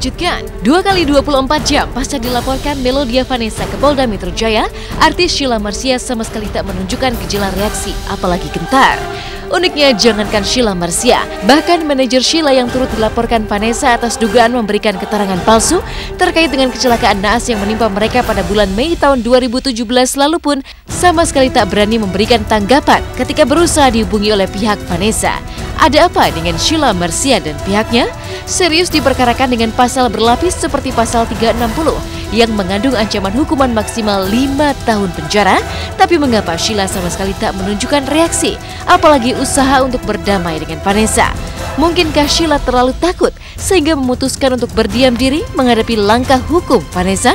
mengejutkan. 2x24 jam pasca dilaporkan Melodia Vanessa ke Polda Metro Jaya, artis Sheila Marcia sama sekali tak menunjukkan gejala reaksi, apalagi gentar. Uniknya, jangankan Sheila Marcia, bahkan manajer Sheila yang turut dilaporkan Vanessa atas dugaan memberikan keterangan palsu terkait dengan kecelakaan naas yang menimpa mereka pada bulan Mei tahun 2017 lalu pun sama sekali tak berani memberikan tanggapan ketika berusaha dihubungi oleh pihak Vanessa. Ada apa dengan Sheila Marcia dan pihaknya? Serius diperkarakan dengan pasal berlapis seperti pasal 360 yang mengandung ancaman hukuman maksimal 5 tahun penjara. Tapi mengapa Sheila sama sekali tak menunjukkan reaksi, apalagi usaha untuk berdamai dengan Vanessa? Mungkinkah Sheila terlalu takut sehingga memutuskan untuk berdiam diri menghadapi langkah hukum Vanessa?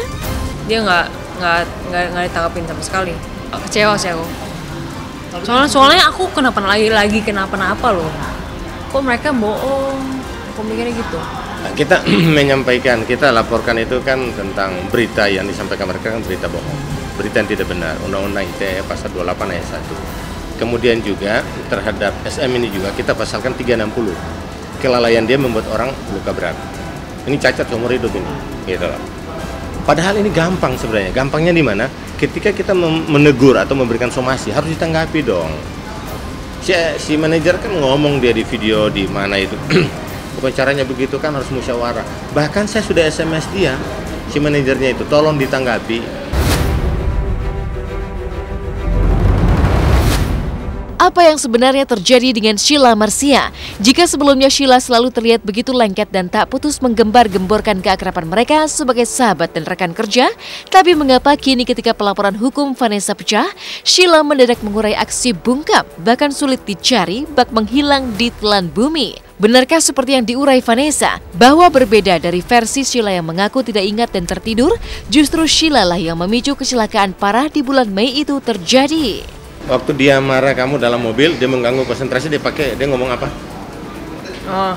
Dia nggak ditanggapin sama sekali. Kecewa sih aku. Soalnya aku lagi kenapa-napa loh. Kok mereka bohong? Aku mikirnya gitu. Kita menyampaikan, kita laporkan itu kan tentang berita yang disampaikan mereka kan berita bohong, berita yang tidak benar. Undang-Undang ITE pasal 28 ayat 1. Kemudian juga terhadap SM ini juga kita pasalkan 360. Kelalaian dia membuat orang luka berat. Ini cacat seumur hidup ini, gitu loh. Padahal ini gampang sebenarnya. Gampangnya di mana? Ketika kita menegur atau memberikan somasi harus ditanggapi dong. Si manajer kan ngomong dia di video di mana itu. Bukan caranya begitu kan, harus musyawarah. Bahkan saya sudah SMS dia, si manajernya itu, tolong ditanggapi. Apa yang sebenarnya terjadi dengan Sheila Marcia? Jika sebelumnya Sheila selalu terlihat begitu lengket dan tak putus menggembar-gemborkan keakraban mereka sebagai sahabat dan rekan kerja, tapi mengapa kini ketika pelaporan hukum Vanessa pecah, Sheila mendadak mengurai aksi bungkam, bahkan sulit dicari, bak menghilang di telan bumi? Benarkah seperti yang diurai Vanessa, bahwa berbeda dari versi Sheila yang mengaku tidak ingat dan tertidur, justru Sheila lah yang memicu kecelakaan parah di bulan Mei itu terjadi? Waktu dia marah kamu dalam mobil, dia mengganggu konsentrasi, dia ngomong apa? Oh,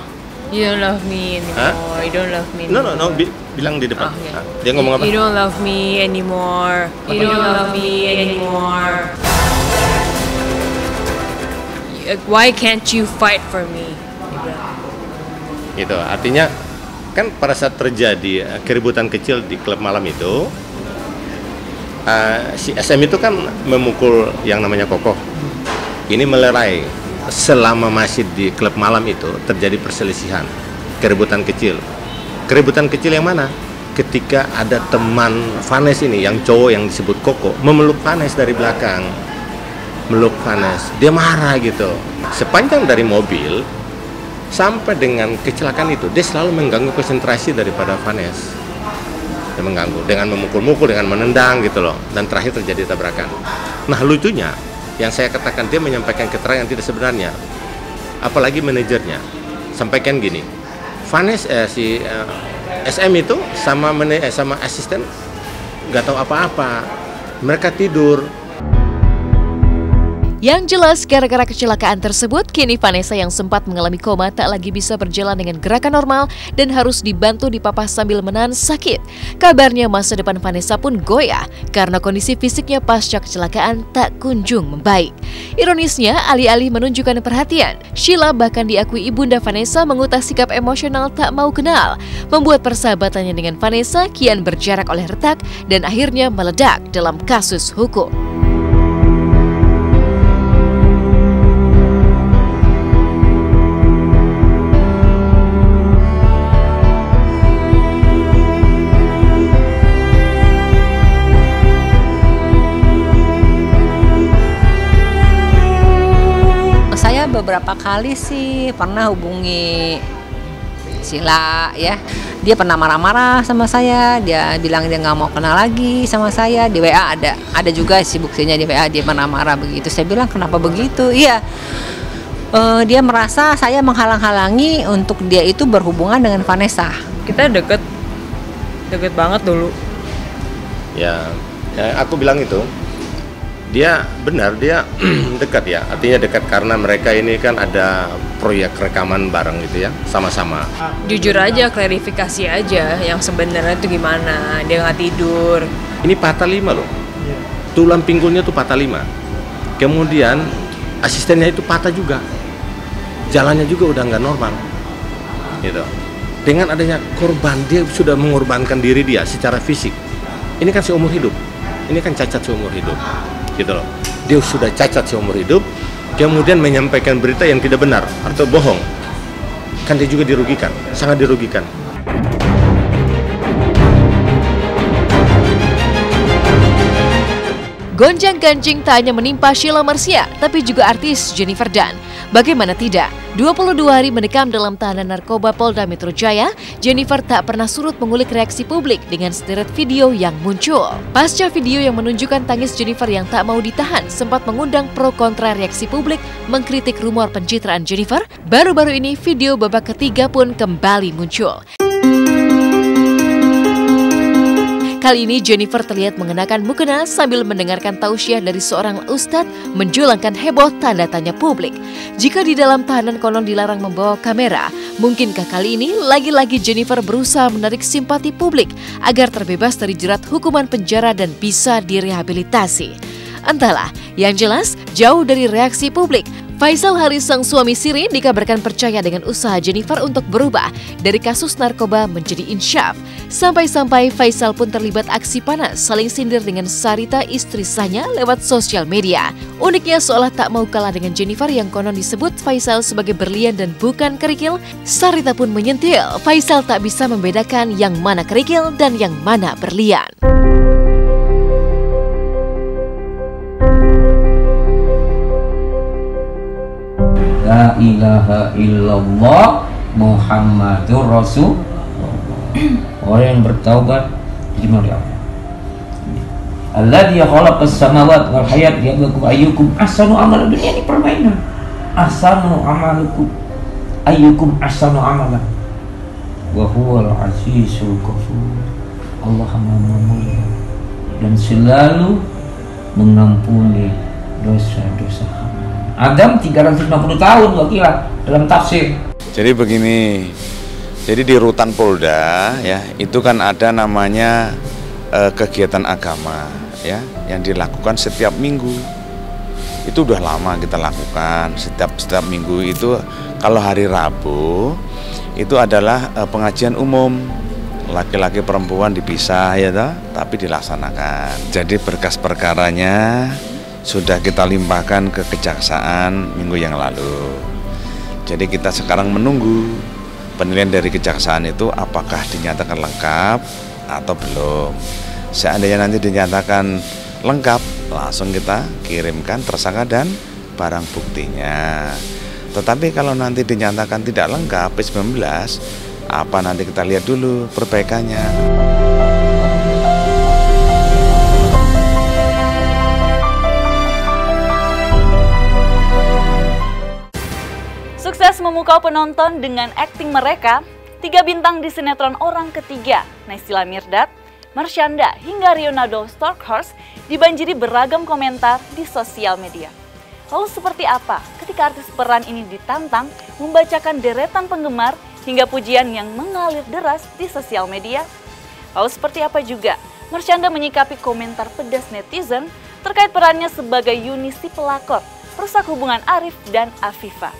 you don't love me anymore. Huh? You don't love me anymore. No, bilang di depan. Yeah. Dia ngomong apa? You don't love me anymore. You don't love me anymore. Why can't you fight for me? Gitu, artinya kan pada saat terjadi keributan kecil di klub malam itu, si SM itu kan memukul yang namanya Kokoh. Ini melerai. Selama masih di klub malam itu terjadi perselisihan, keributan kecil. Keributan kecil yang mana? Ketika ada teman Vanessa ini, yang cowok yang disebut Koko, memeluk Vanessa dari belakang. Meluk Vanessa. Dia marah gitu. Sepanjang dari mobil sampai dengan kecelakaan itu, dia selalu mengganggu konsentrasi daripada Vanessa. Dia mengganggu dengan memukul-mukul, dengan menendang gitu loh. Dan terakhir terjadi tabrakan. Nah lucunya, yang saya katakan dia menyampaikan keterangan yang tidak sebenarnya. Apalagi manajernya sampaikan gini, Vanessa SM itu sama asisten nggak tahu apa-apa. Mereka tidur. Yang jelas, gara-gara kecelakaan tersebut, kini Vanessa yang sempat mengalami koma tak lagi bisa berjalan dengan gerakan normal dan harus dibantu dipapah sambil menahan sakit. Kabarnya masa depan Vanessa pun goyah karena kondisi fisiknya pasca kecelakaan tak kunjung membaik. Ironisnya, alih-alih menunjukkan perhatian, Sheila bahkan diakui ibunda Vanessa mengutas sikap emosional tak mau kenal, membuat persahabatannya dengan Vanessa kian berjarak oleh retak dan akhirnya meledak dalam kasus hukum. Beberapa kali sih pernah hubungi Sheila ya. Dia pernah marah-marah sama saya, dia bilang dia nggak mau kenal lagi sama saya. Di WA ada juga sih buktinya, di WA dia marah-marah begitu. Saya bilang kenapa begitu? Iya, dia merasa saya menghalang-halangi untuk dia itu berhubungan dengan Vanessa. Kita deket banget dulu. Ya, aku bilang itu. Dia benar, dia dekat ya, artinya dekat karena mereka ini kan ada proyek rekaman bareng gitu ya, sama-sama. Jujur aja, klarifikasi aja yang sebenarnya itu gimana, dia nggak tidur. Ini patah 5 loh, tulang pinggulnya tuh patah 5. Kemudian asistennya itu patah juga, jalannya juga udah nggak normal, gitu. Dengan adanya korban, dia sudah mengorbankan diri dia secara fisik. Ini kan seumur hidup. Ini kan cacat seumur hidup. Gitu loh. Dia sudah cacat seumur hidup, kemudian menyampaikan berita yang tidak benar atau bohong. Kan dia juga dirugikan, sangat dirugikan. Gonjang-ganjing tak hanya menimpa Sheila Marcia, tapi juga artis Jennifer Dunn. Bagaimana tidak? 22 hari mendekam dalam tahanan narkoba Polda Metro Jaya, Jennifer tak pernah surut mengulik reaksi publik dengan sederet video yang muncul. Pasca video yang menunjukkan tangis Jennifer yang tak mau ditahan sempat mengundang pro kontra reaksi publik mengkritik rumor pencitraan Jennifer, baru-baru ini video babak ketiga pun kembali muncul. Kali ini Jennifer terlihat mengenakan mukena sambil mendengarkan tausiah dari seorang ustadz menjulangkan heboh tanda tanya publik. Jika di dalam tahanan konon dilarang membawa kamera, mungkinkah kali ini lagi-lagi Jennifer berusaha menarik simpati publik agar terbebas dari jerat hukuman penjara dan bisa direhabilitasi? Entahlah, yang jelas jauh dari reaksi publik, Faisal Haris sang suami siri dikabarkan percaya dengan usaha Jennifer untuk berubah dari kasus narkoba menjadi insyaf. Sampai-sampai Faisal pun terlibat aksi panas saling sindir dengan Sarita istri sahnya lewat sosial media. Uniknya seolah tak mau kalah dengan Jennifer yang konon disebut Faisal sebagai berlian dan bukan kerikil, Sarita pun menyentil Faisal tak bisa membedakan yang mana kerikil dan yang mana berlian. La ilaha illallah Muhammadur Rasul. Orang yang bertaubat diterima oleh Allah. Alladzi khalaqas samawati wal hayat yabluwakum ayyukum ahsanu amala. Dunia ini permainan. Ahsanu amalukum ayyukum ahsanu amala. Wa huwal azizul ghafur. Allah Maha Mulia dan selalu mengampuni dosa-dosa hamba. Adam 350 tahun gak kira dalam tafsir. Jadi begini, jadi di rutan Polda ya itu kan ada namanya kegiatan agama ya yang dilakukan setiap minggu. Itu udah lama kita lakukan setiap minggu itu. Kalau hari Rabu itu adalah pengajian umum, laki-laki perempuan dipisah ya toh, tapi dilaksanakan. Jadi berkas perkaranya sudah kita limpahkan ke kejaksaan minggu yang lalu. Jadi kita sekarang menunggu penilaian dari kejaksaan itu apakah dinyatakan lengkap atau belum. Seandainya nanti dinyatakan lengkap, langsung kita kirimkan tersangka dan barang buktinya. Tetapi kalau nanti dinyatakan tidak lengkap P19, apa nanti kita lihat dulu perbaikannya. Sukses memukau penonton dengan akting mereka, 3 bintang di sinetron Orang Ketiga, Naysila Mirdad, Marshanda hingga Ronaldo Stockhorst dibanjiri beragam komentar di sosial media. Lalu seperti apa ketika artis peran ini ditantang membacakan deretan penggemar hingga pujian yang mengalir deras di sosial media? Lalu seperti apa juga Marshanda menyikapi komentar pedas netizen terkait perannya sebagai Yuni si pelakor, perusak hubungan Arif dan Afifa?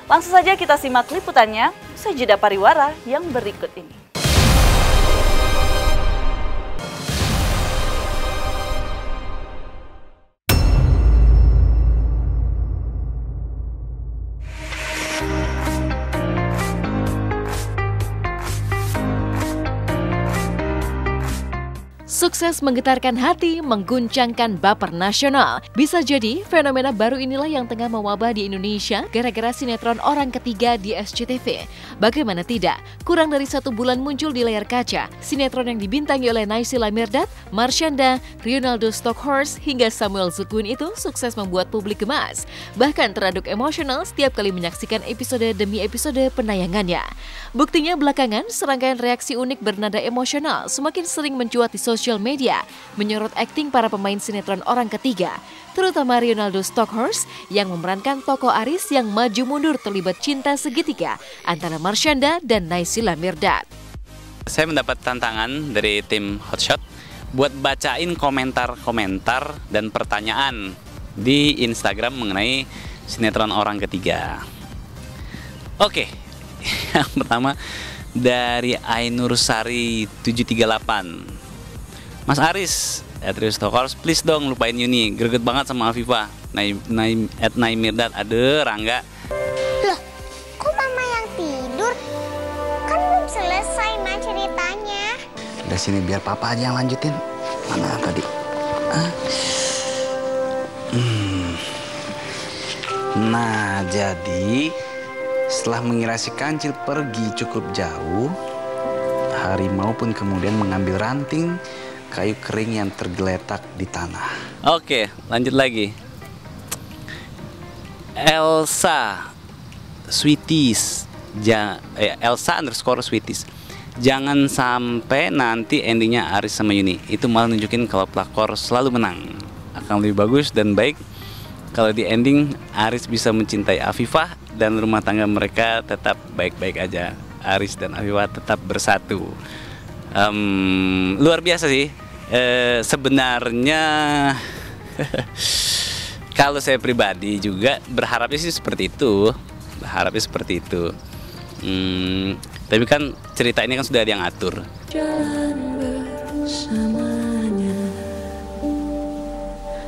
Langsung saja kita simak liputannya, usai jeda pariwara yang berikut ini. Sukses menggetarkan hati, mengguncangkan baper nasional. Bisa jadi fenomena baru inilah yang tengah mewabah di Indonesia gara-gara sinetron Orang Ketiga di SCTV. Bagaimana tidak, kurang dari 1 bulan muncul di layar kaca. Sinetron yang dibintangi oleh Naysila Mirdad, Marshanda, Ronaldo Stockhorst hingga Samuel Zutwin itu sukses membuat publik gemas. Bahkan teraduk emosional setiap kali menyaksikan episode demi episode penayangannya. Buktinya belakangan, serangkaian reaksi unik bernada emosional semakin sering mencuat di sosial media, menyorot akting para pemain sinetron Orang Ketiga, terutama Ronaldo Stockhorst yang memerankan tokoh Aris yang maju mundur terlibat cinta segitiga antara Marshanda dan Naysila Mirdad. Saya mendapat tantangan dari tim Hotshot buat bacain komentar-komentar dan pertanyaan di Instagram mengenai sinetron Orang Ketiga. Oke, yang pertama dari Ainur Sari 738. Mas Aris @RioStalkers, please dong lupain Yuni, greget banget sama Afifah. @Naimirdad, ada Rangga. Loh, kok mama yang tidur? Kan belum selesai nah ceritanya. Udah sini biar papa aja yang lanjutin. Mana tadi? Nah, jadi setelah mengira si kancil pergi cukup jauh, harimau pun kemudian mengambil ranting kayu kering yang tergeletak di tanah. Oke, lanjut lagi. Elsa Sweeties, Elsa_Sweeties. Jangan sampai nanti endingnya Aris sama Yuni. Itu malah nunjukin kalau pelakor selalu menang. Akan lebih bagus dan baik kalau di ending Aris bisa mencintai Afifah dan rumah tangga mereka tetap baik-baik aja. Aris dan Afifah tetap bersatu. Luar biasa sih. Sebenarnya kalau saya pribadi juga berharapnya sih seperti itu. Tapi kan cerita ini kan sudah ada yang atur. Jalan bersamanya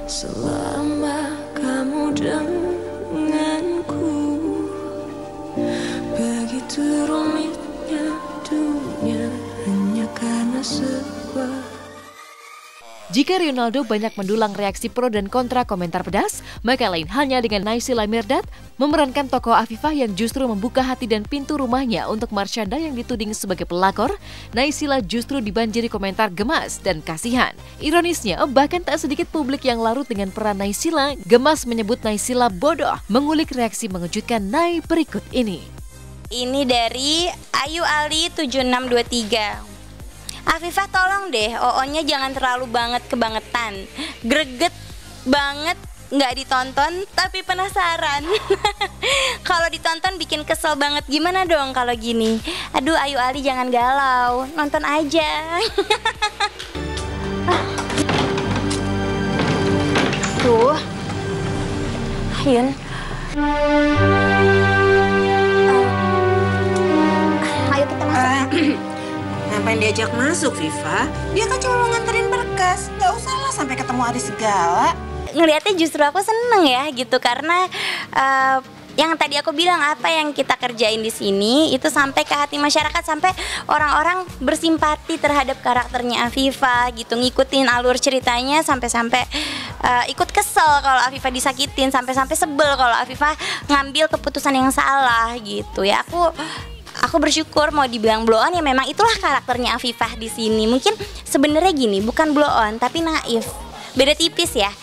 selama kamu denganku, begitu rumitnya dunia hanya karena sebuah. Jika Ronaldo banyak mendulang reaksi pro dan kontra komentar pedas, maka lain halnya dengan Naysila Mirdad memerankan tokoh Afifah yang justru membuka hati dan pintu rumahnya untuk Marshanda yang dituding sebagai pelakor. Naysila justru dibanjiri komentar gemas dan kasihan. Ironisnya, bahkan tak sedikit publik yang larut dengan peran Naysila gemas menyebut Naysila bodoh. Mengulik reaksi mengejutkan Nay berikut ini. Ini dari Ayu Ali 7623. Afifah tolong deh, OO-nya jangan terlalu banget kebangetan. Greget banget nggak ditonton tapi penasaran. Kalau ditonton bikin kesel banget, gimana dong kalau gini? Aduh Ayu Ali jangan galau, nonton aja. Tuh Ayun, ayo kita masuk. Ngapain diajak masuk, Viva? Dia kan cuma mau nganterin berkas. Gak usah lah sampai ketemu Aris segala. Ngelihatnya justru aku seneng ya gitu, karena yang tadi aku bilang, apa yang kita kerjain di sini itu sampai ke hati masyarakat, sampai orang-orang bersimpati terhadap karakternya Afifah gitu, ngikutin alur ceritanya sampai-sampai ikut kesel kalau Afifah disakitin, sampai-sampai sebel kalau Afifah ngambil keputusan yang salah gitu ya. Aku bersyukur, mau dibilang blow on ya memang itulah karakternya Afifah di sini. Mungkin sebenarnya gini, bukan blow on tapi naif. Beda tipis ya.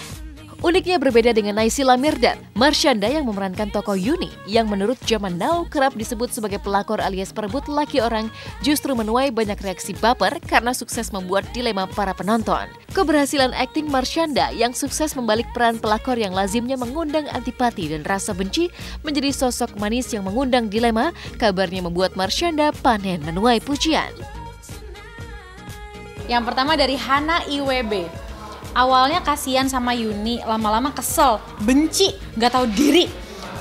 Uniknya berbeda dengan Naysila Mirdad, Marshanda yang memerankan tokoh Yuni yang menurut zaman now kerap disebut sebagai pelakor alias perebut laki orang, justru menuai banyak reaksi baper karena sukses membuat dilema para penonton. Keberhasilan akting Marshanda yang sukses membalik peran pelakor yang lazimnya mengundang antipati dan rasa benci menjadi sosok manis yang mengundang dilema, kabarnya membuat Marshanda panen menuai pujian. Yang pertama dari Hana IWB. Awalnya kasihan sama Yuni, lama-lama kesel, benci, gak tahu diri.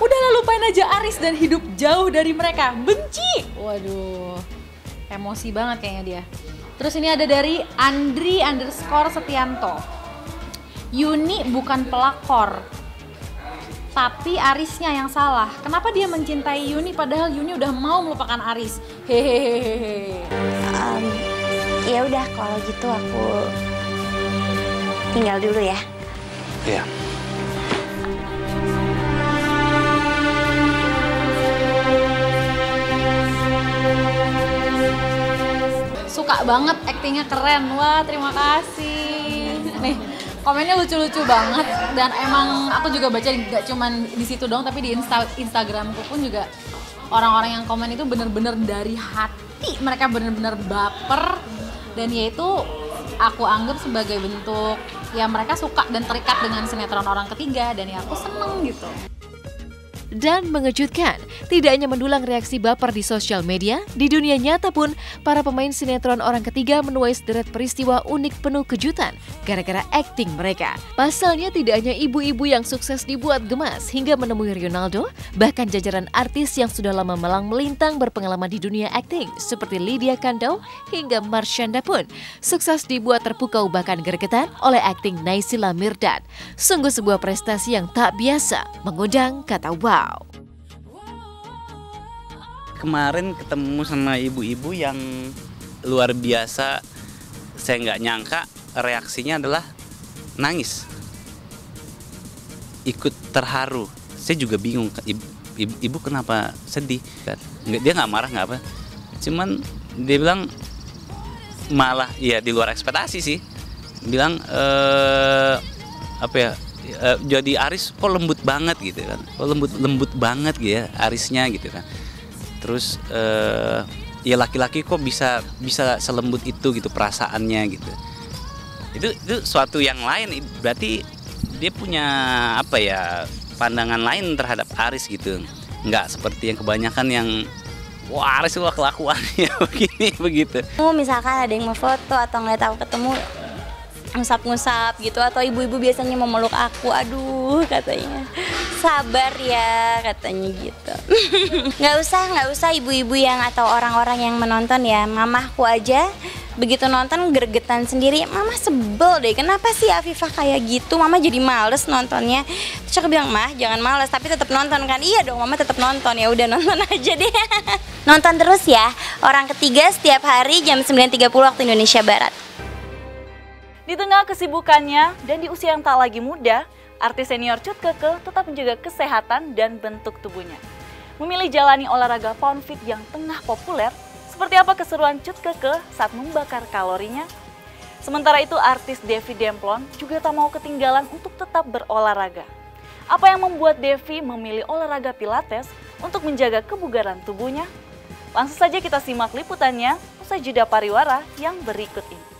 Udahlah lupain aja Aris dan hidup jauh dari mereka, benci. Waduh, emosi banget kayaknya dia. Terus ini ada dari Andri_Setianto. Yuni bukan pelakor, tapi Arisnya yang salah. Kenapa dia mencintai Yuni padahal Yuni udah mau melupakan Aris? Hehehe. Ya udah kalau gitu aku tinggal dulu ya. Iya. Suka banget, aktingnya keren. Wah, terima kasih. Nih, komennya lucu-lucu banget dan emang aku juga baca gak cuman di situ dong, tapi di Instagramku pun juga orang-orang yang komen itu bener-bener dari hati. Mereka bener-bener baper dan yaitu aku anggap sebagai bentuk ya mereka suka dan terikat dengan sinetron orang ketiga dan ya aku seneng gitu. Dan mengejutkan, tidak hanya mendulang reaksi baper di sosial media, di dunia nyata pun para pemain sinetron orang ketiga menuai sederet peristiwa unik penuh kejutan gara-gara akting mereka. Pasalnya tidak hanya ibu-ibu yang sukses dibuat gemas hingga menemui Ronaldo, bahkan jajaran artis yang sudah lama malang melintang berpengalaman di dunia akting seperti Lydia Kandou hingga Marshanda pun sukses dibuat terpukau bahkan gregetan oleh akting Naysila Mirdad. Sungguh sebuah prestasi yang tak biasa, mengundang kata wow. Kemarin ketemu sama ibu-ibu yang luar biasa, saya nggak nyangka reaksinya adalah nangis, ikut terharu. Saya juga bingung, ibu kenapa sedih? Dia nggak marah nggak apa, cuman dia bilang malah ya di luar ekspektasi sih, bilang jadi Aris kok lembut banget gitu kan, kok lembut banget gitu ya Arisnya gitu kan. Terus ya laki-laki kok bisa selembut itu gitu perasaannya gitu. Itu suatu yang lain, berarti dia punya pandangan lain terhadap Aris gitu. Nggak seperti yang kebanyakan yang wah Aris wah kelakuannya begini begitu. Misalkan ada yang mau foto atau ngeliat aku ketemu ngusap-ngusap gitu, atau ibu-ibu biasanya mau meluk aku, aduh katanya sabar ya katanya gitu. nggak usah ibu-ibu yang atau orang-orang yang menonton ya, mamahku aja begitu nonton gregetan sendiri. Mama sebel deh, kenapa sih Afifah kayak gitu, mama jadi males nontonnya. Terus aku bilang, mah jangan males tapi tetap nonton kan. Iya dong mama tetap nonton, ya udah nonton aja deh. Nonton terus ya Orang Ketiga setiap hari jam 9.30 waktu Indonesia Barat. Di tengah kesibukannya dan di usia yang tak lagi muda, artis senior Cut Keke tetap menjaga kesehatan dan bentuk tubuhnya. Memilih jalani olahraga pound fit yang tengah populer, seperti apa keseruan Cut Keke saat membakar kalorinya? Sementara itu artis Devi Demplon juga tak mau ketinggalan untuk tetap berolahraga. Apa yang membuat Devi memilih olahraga pilates untuk menjaga kebugaran tubuhnya? Langsung saja kita simak liputannya usai jeda pariwara yang berikut ini.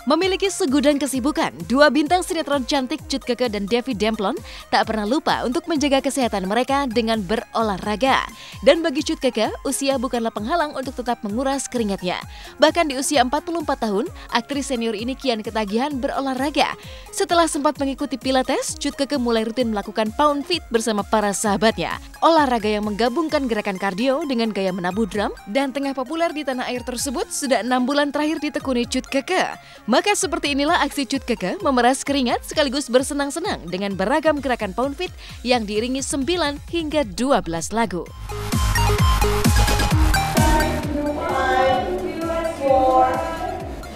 Memiliki segudang kesibukan, dua bintang sinetron cantik Cut Keke dan Devi Demplon tak pernah lupa untuk menjaga kesehatan mereka dengan berolahraga. Dan bagi Cut Keke, usia bukanlah penghalang untuk tetap menguras keringatnya. Bahkan di usia 44 tahun, aktris senior ini kian ketagihan berolahraga. Setelah sempat mengikuti pilates, Cut Keke mulai rutin melakukan pound fit bersama para sahabatnya. Olahraga yang menggabungkan gerakan kardio dengan gaya menabuh drum dan tengah populer di tanah air tersebut sudah 6 bulan terakhir ditekuni Cut Keke. Maka seperti inilah aksi Cut Keke memeras keringat sekaligus bersenang-senang dengan beragam gerakan pound fit yang diiringi 9 hingga 12 lagu. 5, 4,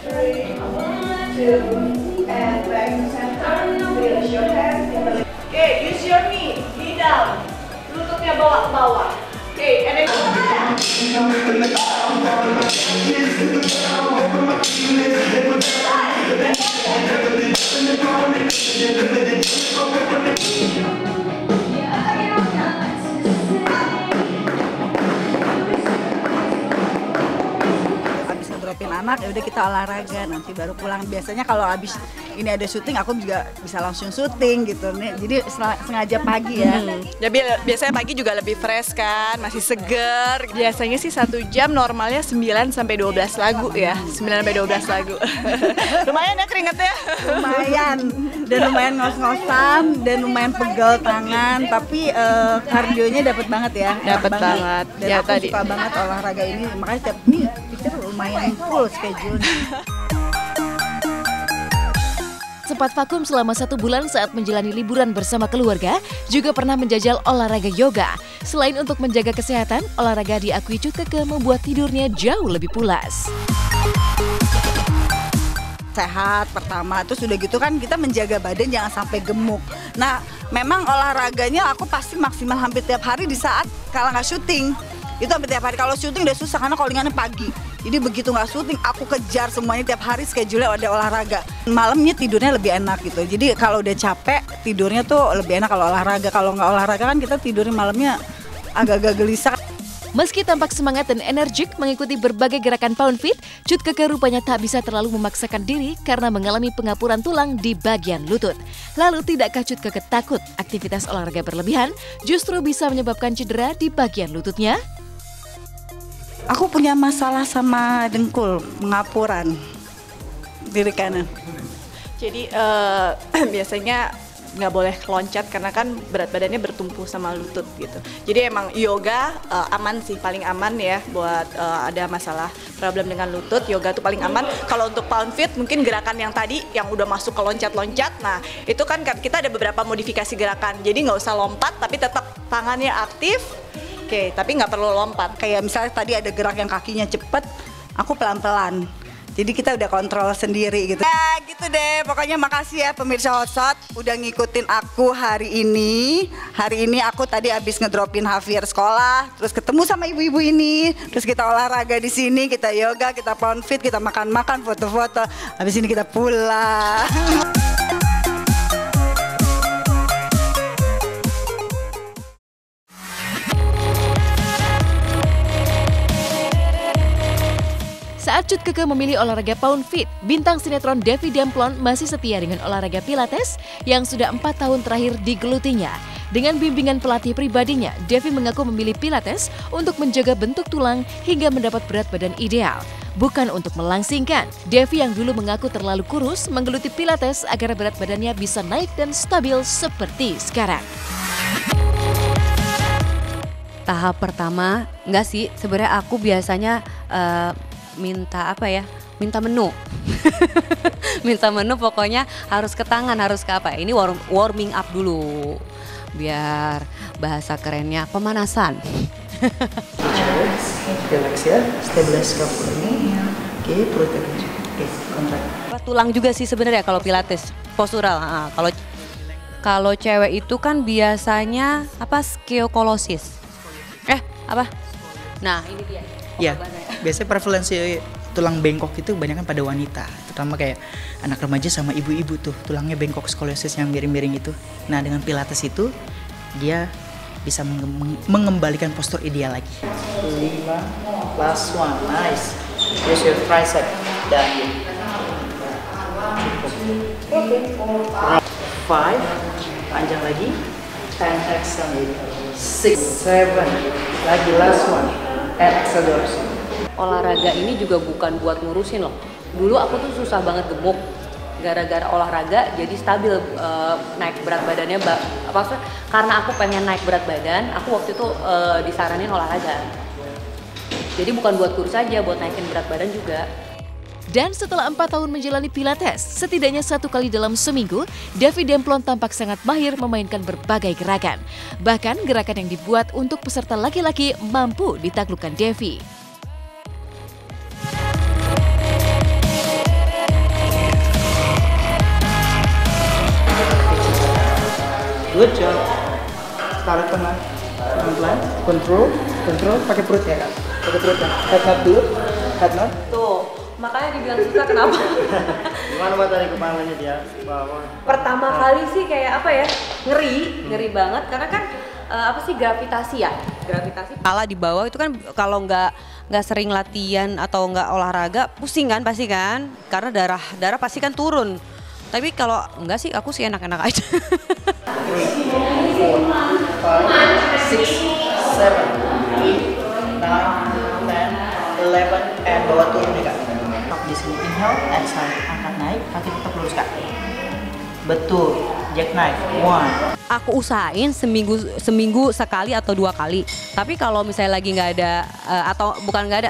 3, 2, and back to center. Release your hands. Okay, use your knee down. Lututnya bawa ke bawah. Okay, and then ngedropin anak ya udah kita olahraga, nanti baru pulang. Biasanya kalau habis ini ada syuting aku juga bisa langsung syuting gitu nih, jadi sengaja pagi ya. Ya biasanya pagi juga lebih fresh kan, masih seger. Biasanya sih 1 jam normalnya 9 sampai 12 lagu ya, 9 sampai 12 lagu. Lumayan ya keringetnya. Lumayan, dan lumayan ngos-ngosan dan lumayan pegel tangan, tapi kardionya dapat banget ya. Dapat banget. Dan Ya aku tadi. suka banget olahraga ini, makanya tiap ini pikir lumayan full schedule. Sempat vakum selama 1 bulan saat menjalani liburan bersama keluarga, juga pernah menjajal olahraga yoga. Selain untuk menjaga kesehatan, olahraga diakui Cut Keke membuat tidurnya jauh lebih pulas. Sehat pertama, terus udah gitu kan kita menjaga badan jangan sampai gemuk. Nah memang olahraganya aku pasti maksimal hampir tiap hari di saat kalau nggak syuting. Itu hampir tiap hari, kalau syuting udah susah karena callingannya pagi. Jadi begitu nggak syuting, aku kejar semuanya tiap hari schedule-nya ada olahraga. Malamnya tidurnya lebih enak gitu. Jadi kalau udah capek, tidurnya tuh lebih enak kalau olahraga. Kalau nggak olahraga kan kita tidurnya malamnya agak-agak gelisah. Meski tampak semangat dan energik mengikuti berbagai gerakan Pound Fit, Cut Keke rupanya tak bisa terlalu memaksakan diri karena mengalami pengapuran tulang di bagian lutut. Lalu tidakkah Cut Keke takut aktivitas olahraga berlebihan justru bisa menyebabkan cedera di bagian lututnya? Aku punya masalah sama dengkul, pengapuran kiri kanan. Jadi biasanya nggak boleh loncat karena kan berat badannya bertumpu sama lutut gitu. Jadi emang yoga aman sih, paling aman ya buat ada masalah problem dengan lutut. Yoga tuh paling aman. Kalau untuk Pound Fit mungkin gerakan yang tadi yang udah masuk ke loncat-loncat, nah itu kan kita ada beberapa modifikasi gerakan. Jadi nggak usah lompat tapi tetap tangannya aktif. Oke, tapi nggak perlu lompat. Kayak misalnya tadi ada gerak yang kakinya cepet, aku pelan-pelan. Jadi kita udah kontrol sendiri gitu. Ya gitu deh, pokoknya makasih ya pemirsa Hotshot udah ngikutin aku hari ini. Hari ini aku tadi habis ngedropin Hafir sekolah, terus ketemu sama ibu-ibu ini, terus kita olahraga di sini, kita yoga, kita Pound Fit, kita makan-makan, foto-foto. Habis ini kita pulang. Saat Cut Keke memilih olahraga Pound Fit, bintang sinetron Devi Demplon masih setia dengan olahraga Pilates yang sudah 4 tahun terakhir digelutinya. Dengan bimbingan pelatih pribadinya, Devi mengaku memilih Pilates untuk menjaga bentuk tulang hingga mendapat berat badan ideal. Bukan untuk melangsingkan, Devi yang dulu mengaku terlalu kurus menggeluti Pilates agar berat badannya bisa naik dan stabil seperti sekarang. Tahap pertama, enggak sih, sebenarnya aku biasanya minta menu. Minta menu, pokoknya harus ke tangan, harus ke apa, ini warming up dulu, biar bahasa kerennya pemanasan. Relax ya, stabilize kaku ini. Oke, perutnya kecil. Oke, kontrak. Tulang juga sih sebenarnya kalau Pilates, postural. Kalau cewek itu kan biasanya skeokolosis. Nah, ini dia. Ya, biasanya prevalensi tulang bengkok itu kebanyakan pada wanita, terutama kayak anak remaja sama ibu-ibu tuh tulangnya bengkok, skoliosis yang miring-miring itu. Nah, dengan Pilates itu dia bisa mengembalikan postur ideal lagi. 5, last one, nice. Use your tricep dan cukup. 5, panjang lagi. 10 exhale. 6, 7, lagi last one. Exhale. Olahraga ini juga bukan buat ngurusin loh. Dulu aku tuh susah banget gemuk. Gara-gara olahraga jadi stabil, naik berat badannya. Karena aku pengen naik berat badan, aku waktu itu disaranin olahraga. Jadi bukan buat kurus aja, buat naikin berat badan juga. Dan setelah 4 tahun menjalani Pilates, setidaknya 1 kali dalam seminggu, Devi Demplon tampak sangat mahir memainkan berbagai gerakan. Bahkan gerakan yang dibuat untuk peserta laki-laki mampu ditaklukkan Devi. Good job. Taruh tengah, pelan-pelan. Control, pakai perut ya kan? Pakai perut ya. Head knot dulu, head knot. Tuh, makanya dibilang susah kenapa? Gimana buat dari kepalanya dia? Bawah. Pertama kali sih kayak ngeri banget karena kan gravitasi ya, kepala di bawah itu kan kalau nggak sering latihan atau nggak olahraga pusing kan pasti kan, karena darah pasti kan turun. Tapi kalau enggak sih, aku sih enak-enak aja. 3, 4, 5, 6, 7, 8, 9, 10, 11, and bawa turun nih kak. Di sini inhale, exhale, angkat naik, kaki tetap lurus kak. Betul, jackknife. 1. Aku usahain seminggu sekali atau 2 kali. Tapi kalau misalnya lagi nggak ada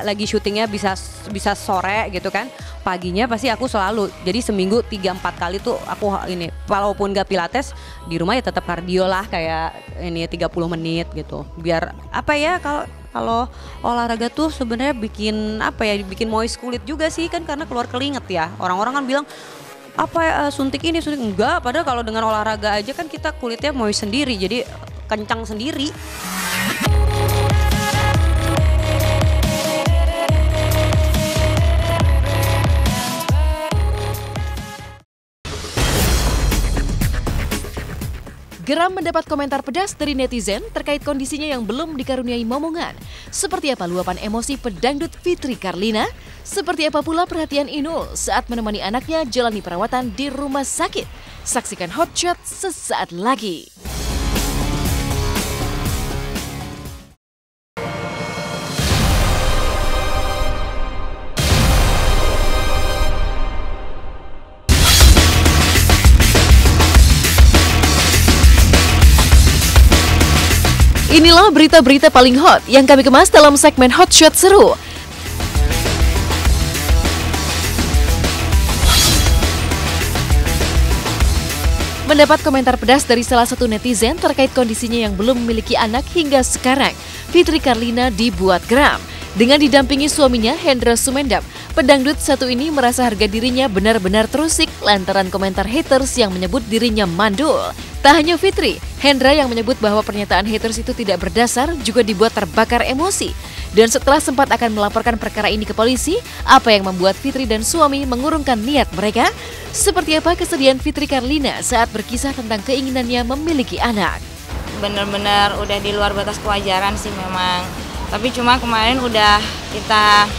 lagi syutingnya bisa sore gitu kan, paginya pasti aku selalu. Jadi seminggu 3-4 kali tuh aku ini, walaupun nggak Pilates di rumah ya tetap kardio lah, kayak ini 30 menit gitu. Biar kalau olahraga tuh sebenarnya bikin moist kulit juga sih kan, karena keluar keringet ya. Orang-orang kan bilang suntik enggak, padahal kalau dengan olahraga aja kan kita kulitnya moist sendiri, jadi kencang sendiri. geram mendapat komentar pedas dari netizen terkait kondisinya yang belum dikaruniai momongan. Seperti apa luapan emosi pedangdut Fitri Karlina? Seperti apa pula perhatian Inul saat menemani anaknya jalani perawatan di rumah sakit? Saksikan Hot Shot sesaat lagi. Inilah berita-berita paling hot yang kami kemas dalam segmen Hot Shot Seru. Mendapat komentar pedas dari salah satu netizen terkait kondisinya yang belum memiliki anak hingga sekarang, Fitri Karlina dibuat geram. Dengan didampingi suaminya Hendra Sumendap, pedangdut satu ini merasa harga dirinya benar-benar terusik lantaran komentar haters yang menyebut dirinya mandul. Tak hanya Fitri, Hendra yang menyebut bahwa pernyataan haters itu tidak berdasar juga dibuat terbakar emosi. Dan setelah sempat akan melaporkan perkara ini ke polisi, apa yang membuat Fitri dan suami mengurungkan niat mereka? Seperti apa kesedihan Fitri Karlina saat berkisah tentang keinginannya memiliki anak? Benar-benar udah di luar batas kewajaran sih memang. Tapi cuma kemarin udah kita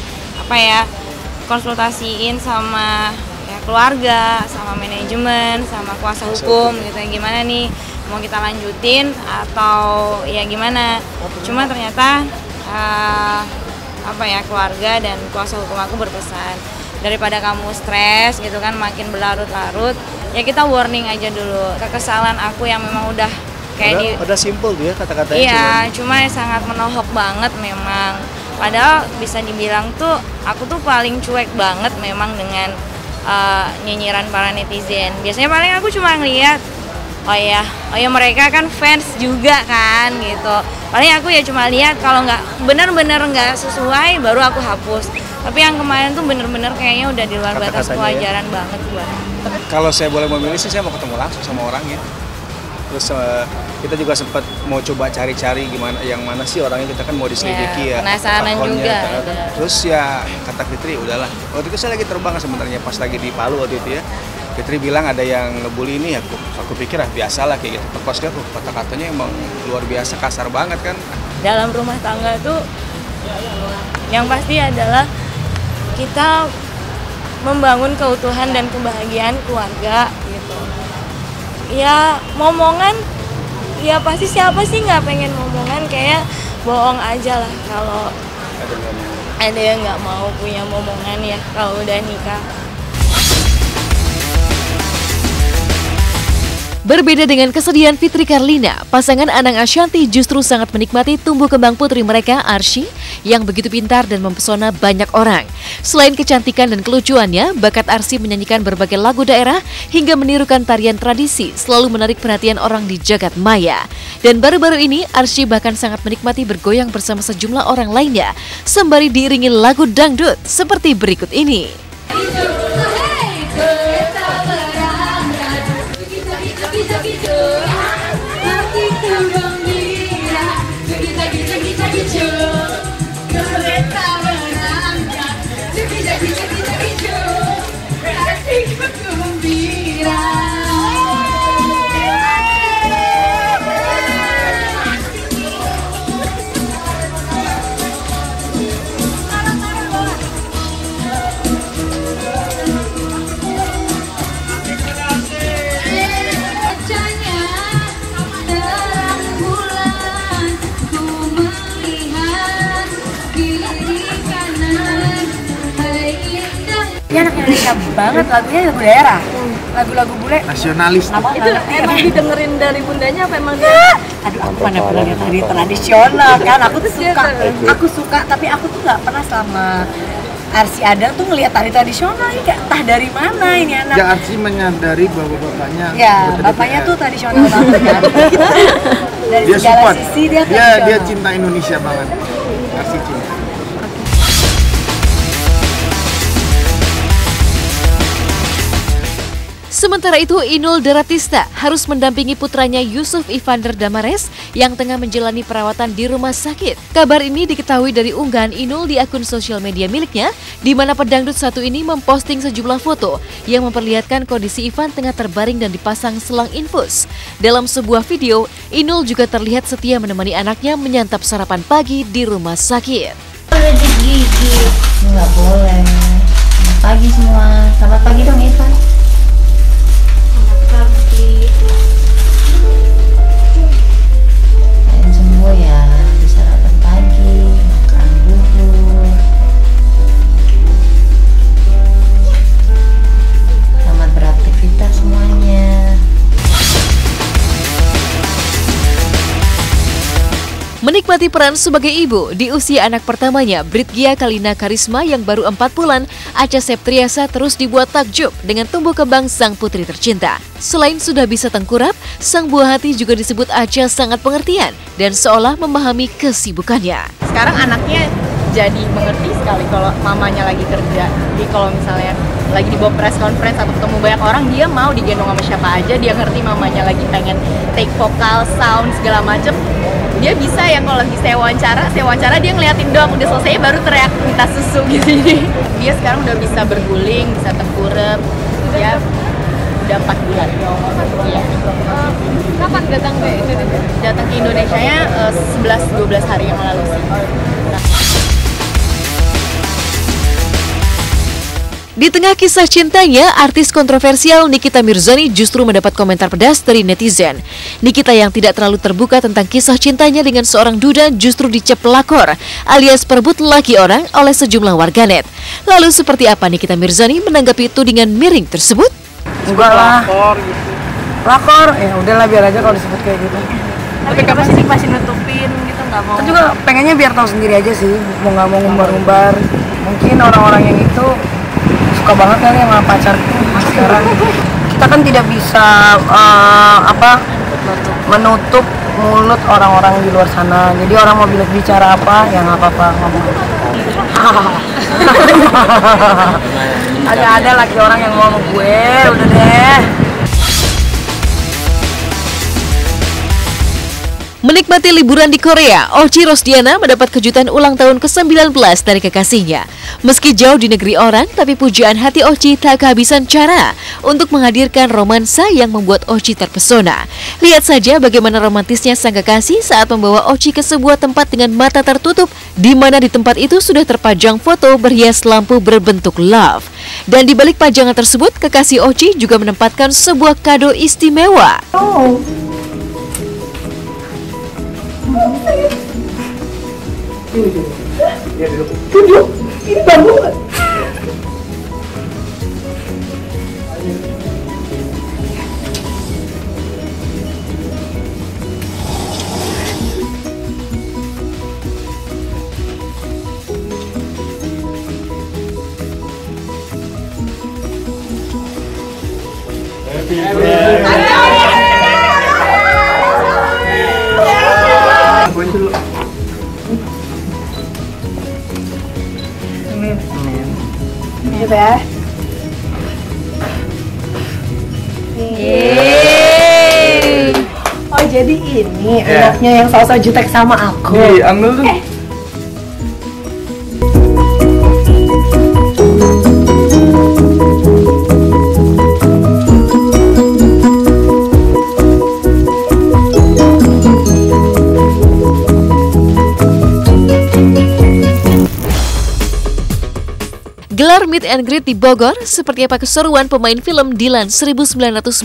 konsultasiin sama keluarga, sama manajemen, sama kuasa hukum gitu. Gimana nih, mau kita lanjutin atau ya gimana? Cuma ternyata keluarga dan kuasa hukum aku berpesan, daripada kamu stres gitu kan makin berlarut-larut, ya kita warning aja dulu. Kekesalan aku yang memang udah udah simpel tuh ya kata-katanya. Iya, cuma sangat menohok banget memang. Padahal bisa dibilang tuh aku tuh paling cuek banget memang dengan nyinyiran para netizen. Biasanya paling aku cuma ngeliat, oh ya mereka kan fans juga kan gitu. Paling aku ya cuma lihat kalau nggak benar-benar nggak sesuai baru aku hapus. Tapi yang kemarin tuh bener-bener kayaknya udah di luar batas kewajaran banget gua. Kalau saya boleh memilih sih saya mau ketemu langsung sama orangnya. Terus kita juga sempat mau coba cari-cari gimana yang mana sih orangnya, kita kan mau diselidiki ya. Penasaran juga. Terus ya kata Fitri udahlah. Waktu itu saya lagi terbang sebenarnya pas lagi di Palu waktu itu ya. Fitri bilang ada yang ngebully ini, aku pikir biasalah kayak gitu. Pas dia kata-katanya emang luar biasa kasar banget kan. Dalam rumah tangga tuh yang pasti adalah kita membangun keutuhan dan kebahagiaan keluarga gitu. Ya momongan, ya pasti siapa sih nggak pengen momongan, kayak bohong aja lah kalau ada yang nggak mau punya momongan ya kalau udah nikah. Berbeda dengan kesedihan Fitri Karlina, pasangan Anang Ashanty justru sangat menikmati tumbuh kembang putri mereka, Arsy, yang begitu pintar dan mempesona banyak orang. Selain kecantikan dan kelucuannya, bakat Arsy menyanyikan berbagai lagu daerah hingga menirukan tarian tradisi, selalu menarik perhatian orang di jagat maya. Dan baru-baru ini, Arsy bahkan sangat menikmati bergoyang bersama sejumlah orang lainnya, sembari diiringi lagu dangdut seperti berikut ini. Ini anak Indonesia banget, lagunya lagu daerah, lagu-lagu bule nasionalis. Itu emang didengerin dari bundanya apa emang dia? Aduh, aku mana bilangnya tadi tradisional kan, aku tuh suka, tapi aku tuh nggak pernah selama Arsy ada tuh ngelihat tari tradisional ini kayak entah dari mana ini anak. Ya Arsy menyadari bahwa bapaknya. Ya, bapaknya tuh tradisional banget kan. Dari dia segala support. sisi dia Dia cinta Indonesia banget. Arsy cinta. Sementara itu, Inul Daratista harus mendampingi putranya Yusuf Ivander Damares yang tengah menjalani perawatan di rumah sakit. Kabar ini diketahui dari unggahan Inul di akun sosial media miliknya, di mana pedangdut satu ini memposting sejumlah foto yang memperlihatkan kondisi Ivan tengah terbaring dan dipasang selang infus. Dalam sebuah video, Inul juga terlihat setia menemani anaknya menyantap sarapan pagi di rumah sakit. Gigit gigi, nggak boleh. Selamat pagi semua, selamat pagi dong Ivan. Kalian semua ya, bisa sarapan pagi, makan bubur. Selamat beraktivitas semuanya. Menikmati peran sebagai ibu di usia anak pertamanya, Britgia Kalina Karisma yang baru 4 bulan, Acha Septriasa terus dibuat takjub dengan tumbuh kembang sang putri tercinta. Selain sudah bisa tengkurap, sang buah hati juga disebut Acha sangat pengertian dan seolah memahami kesibukannya. Sekarang anaknya jadi mengerti sekali kalau mamanya lagi kerja. Jadi kalau misalnya lagi dibawa press conference atau ketemu banyak orang, dia mau digendong sama siapa aja, dia ngerti mamanya lagi pengen take vokal, sound, segala macem. Dia bisa yang kalau lagi saya wawancara dia ngeliatin doang, udah selesai baru teriak minta susu gitu. Dia sekarang udah bisa berguling, bisa tengkurap, ya udah 4 bulan. Iya. Kapan datang ke Indonesia? Datang ke Indonesianya 11-12 hari yang lalu sih. Di tengah kisah cintanya, artis kontroversial Nikita Mirzani justru mendapat komentar pedas dari netizen. Nikita yang tidak terlalu terbuka tentang kisah cintanya dengan seorang duda justru dicap pelakor alias perebut laki orang oleh sejumlah warganet. Lalu seperti apa Nikita Mirzani menanggapi tudingan miring tersebut? Enggak lah. Pelakor, ya udahlah biar aja kalau disebut kayak gitu. Tapi kenapa sih masih nutupin gitu, nggak mau? Kan juga pengennya biar tahu sendiri aja sih, mau nggak mau ngumbar-ngumbar. Mungkin orang-orang yang itu suka banget kali sama pacarku sekarang. Kita kan tidak bisa menutup mulut orang-orang di luar sana. Jadi orang mau bicara apa, ya nggak apa-apa ngomong. Ada lagi orang yang mau sama gue, udah deh. Menikmati liburan di Korea, Ochi Rosdiana mendapat kejutan ulang tahun ke-19 dari kekasihnya. Meski jauh di negeri orang, tapi pujaan hati Ochi tak kehabisan cara untuk menghadirkan romansa yang membuat Ochi terpesona. Lihat saja bagaimana romantisnya sang kekasih saat membawa Ochi ke sebuah tempat dengan mata tertutup, di mana di tempat itu sudah terpajang foto berhias lampu berbentuk love. Dan di balik pajangan tersebut, kekasih Ochi juga menempatkan sebuah kado istimewa. Duduk, ini bangun. Ya. Oh jadi ini anaknya yang sok-sok jutek sama aku. Ambil tuh. Gelar meet and greet di Bogor, seperti apa keseruan pemain film Dilan 1990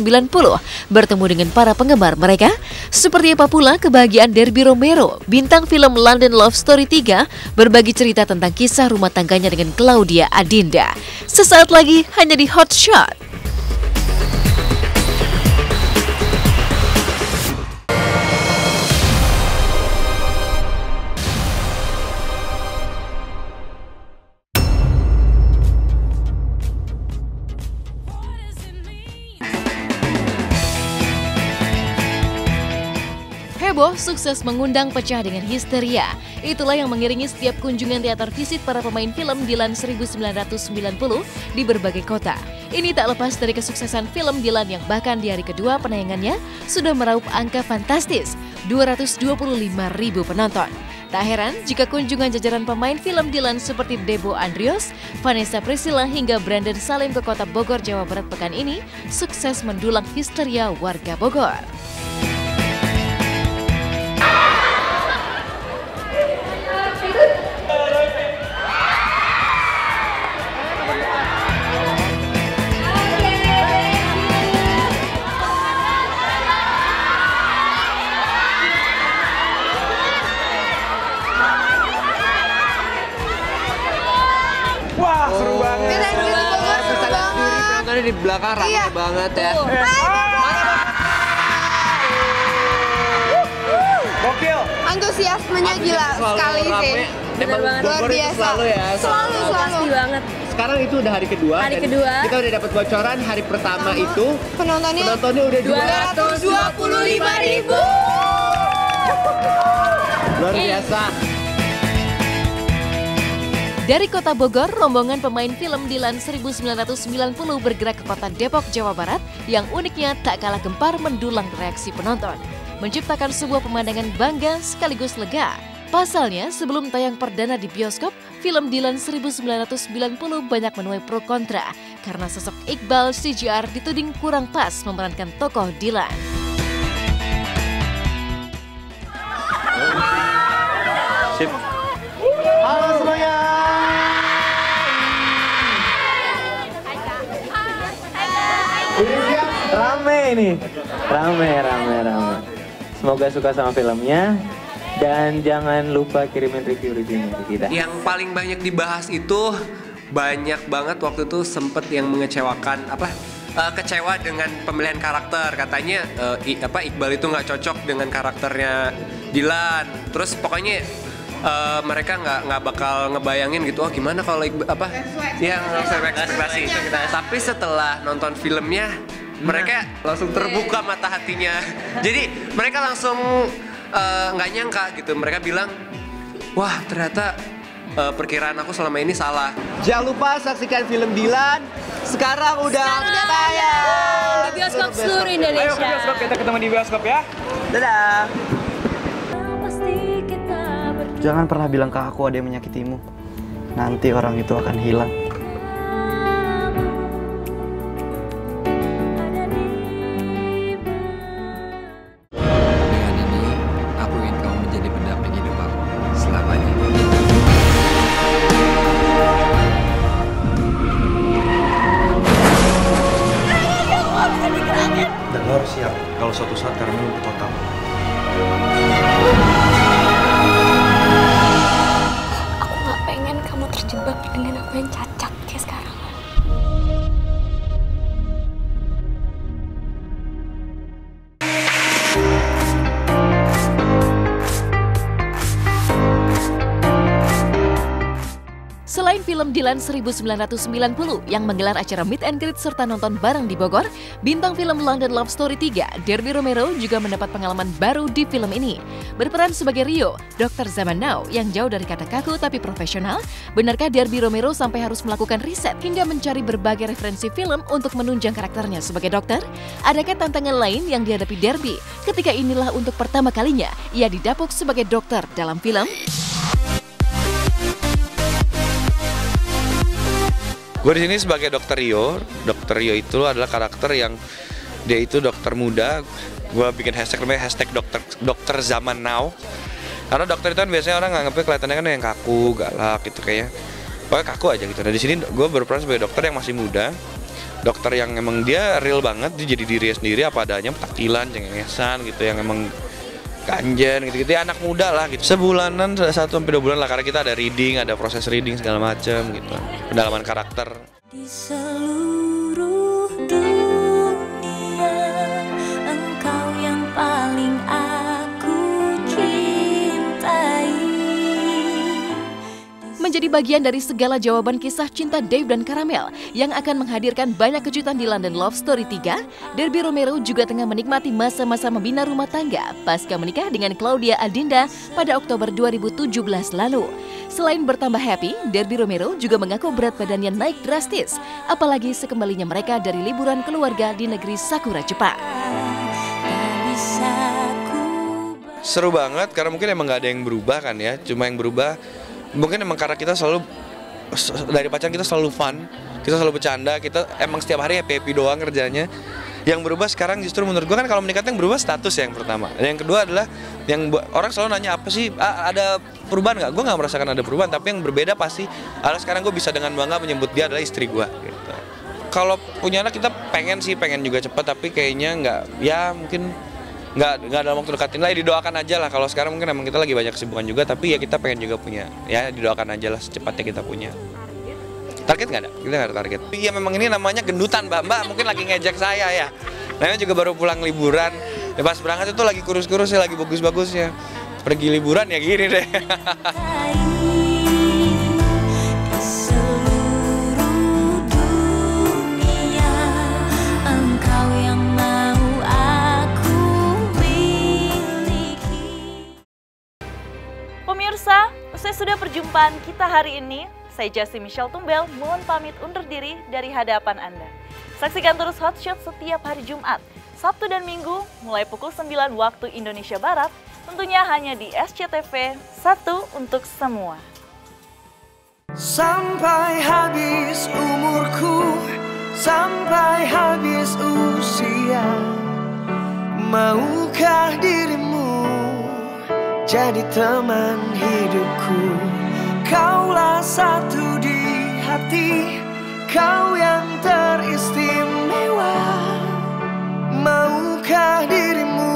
bertemu dengan para penggemar mereka? Seperti apa pula kebahagiaan Derby Romero, bintang film London Love Story 3, berbagi cerita tentang kisah rumah tangganya dengan Claudia Adinda. Sesaat lagi hanya di Hot Shot. Heboh, sukses mengundang, pecah dengan histeria. Itulah yang mengiringi setiap kunjungan teater visit para pemain film Dilan 1990 di berbagai kota. Ini tak lepas dari kesuksesan film Dilan yang bahkan di hari kedua penayangannya sudah meraup angka fantastis 225.000 penonton. Tak heran jika kunjungan jajaran pemain film Dilan seperti Debo Andrios, Vanessa Priscilla hingga Brandon Salim ke kota Bogor, Jawa Barat pekan ini sukses mendulang histeria warga Bogor. Wah, seru banget. Bisa lihat sendiri penontonnya di belakang ramai banget ya. Gokil. Antusiasmenya gila sekali sih. Bener banget. Luar biasa. Selalu ya. Selalu. Pasti banget. Sekarang itu udah hari kedua. Hari kedua. Kita udah dapat bocoran hari pertama itu. Penontonnya udah 225.000. Luar biasa. Dari kota Bogor, rombongan pemain film Dilan 1990 bergerak ke kota Depok, Jawa Barat yang uniknya tak kalah gempar mendulang reaksi penonton, menciptakan sebuah pemandangan bangga sekaligus lega. Pasalnya, sebelum tayang perdana di bioskop, film Dilan 1990 banyak menuai pro kontra karena sosok Iqbal CGR dituding kurang pas memerankan tokoh Dilan. Sip. Halo semuanya. Udah siap? Rame ini. Rame. Semoga suka sama filmnya. Dan jangan lupa kirimin review-reviewnya ke kita. Yang paling banyak dibahas itu banyak banget waktu itu sempet yang mengecewakan kecewa dengan pemilihan karakter. Katanya Iqbal itu nggak cocok dengan karakternya Dilan. Terus pokoknya mereka nggak bakal ngebayangin gitu, gimana kalau ekspektasi. Tapi setelah nonton filmnya, mereka langsung terbuka mata hatinya. Jadi mereka langsung nggak nyangka gitu. Mereka bilang, wah ternyata perkiraan aku selama ini salah. Jangan lupa saksikan film Dilan. Sekarang udah tayang di bioskop seluruh Indonesia. Ayo ke bioskop, kita ketemu di bioskop ya. Dadah. Jangan pernah bilang ke aku ada yang menyakitimu. Nanti orang itu akan hilang. Dengan ini, aku ingin kamu menjadi pendamping hidup aku selamanya. Dan lo harus siap kalau suatu saat karena lu total. Terjebak dengan aku yang cacat kayak sekarang. Selain film Dilan 1990 yang menggelar acara meet and greet serta nonton bareng di Bogor, bintang film London Love Story 3, Derby Romero juga mendapat pengalaman baru di film ini. Berperan sebagai Rio, dokter zaman now yang jauh dari kata kaku tapi profesional, benarkah Derby Romero sampai harus melakukan riset hingga mencari berbagai referensi film untuk menunjang karakternya sebagai dokter? Adakah tantangan lain yang dihadapi Derby ketika inilah untuk pertama kalinya ia didapuk sebagai dokter dalam film? Gue di sini sebagai Dokter Rio. Dokter Rio itu adalah karakter yang dia itu dokter muda. Gue bikin hashtag namanya hashtag dokter zaman now. Karena dokter itu kan biasanya orang nganggapnya kelihatannya kan yang kaku, galak gitu kayaknya. Pokoknya kaku aja gitu. Nah di sini gue berperan sebagai dokter yang masih muda. Dokter yang emang dia real banget, dia jadi dirinya sendiri apa adanya, petakilan, cengengesan gitu, yang emang ganjen gitu-gitu, ya anak muda lah gitu. Sebulanan 1-2 bulan lah, karena kita ada reading, ada proses reading segala macam gitu, pendalaman karakter. Di seluruh dunia, engkau yang paling aku cintai. Menjadi bagian dari segala jawaban kisah cinta Dave dan Caramel yang akan menghadirkan banyak kejutan di London Love Story 3, Derby Romero juga tengah menikmati masa-masa membina rumah tangga pasca menikah dengan Claudia Aldinda pada Oktober 2017 lalu. Selain bertambah happy, Derby Romero juga mengaku berat badannya naik drastis, apalagi sekembalinya mereka dari liburan keluarga di negeri Sakura, Jepang. Seru banget karena mungkin emang gak ada yang berubah kan ya, cuma yang berubah mungkin emang karena kita selalu dari pacaran kita selalu fun, kita selalu bercanda, kita emang setiap hari happy doang kerjanya. Yang berubah sekarang justru menurut gue kan kalau menikah yang berubah status yang pertama. Yang kedua adalah yang orang selalu nanya apa sih, ada perubahan nggak? Gue nggak merasakan ada perubahan, tapi yang berbeda pasti adalah sekarang gue bisa dengan bangga menyebut dia adalah istri gue. Gitu. Kalau punya anak kita pengen juga cepat, tapi kayaknya nggak, ya mungkin nggak dalam waktu dekat ini lah, didoakan aja lah. Kalau sekarang mungkin emang kita lagi banyak kesibukan juga, tapi ya kita pengen juga punya, ya didoakan aja lah secepatnya kita punya. Target nggak ada? Kita nggak ada target. Iya memang ini namanya gendutan mbak mungkin lagi ngejek saya ya. Namanya juga baru pulang liburan, ya pas berangkat itu lagi kurus-kurus ya, lagi bagus-bagus ya. Pergi liburan ya gini deh. Pemirsa, usai sudah perjumpaan kita hari ini, saya Jassi Michelle Tumbel mohon pamit undur diri dari hadapan Anda. Saksikan terus Hot Shot setiap hari Jumat, Sabtu dan Minggu mulai pukul 9 waktu Indonesia Barat, tentunya hanya di SCTV, satu untuk semua. Sampai habis umurku, sampai habis usia, maukah dirimu jadi teman hidupku? Kaulah satu di hati, kau yang teristimewa. Maukah dirimu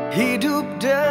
hidup dengan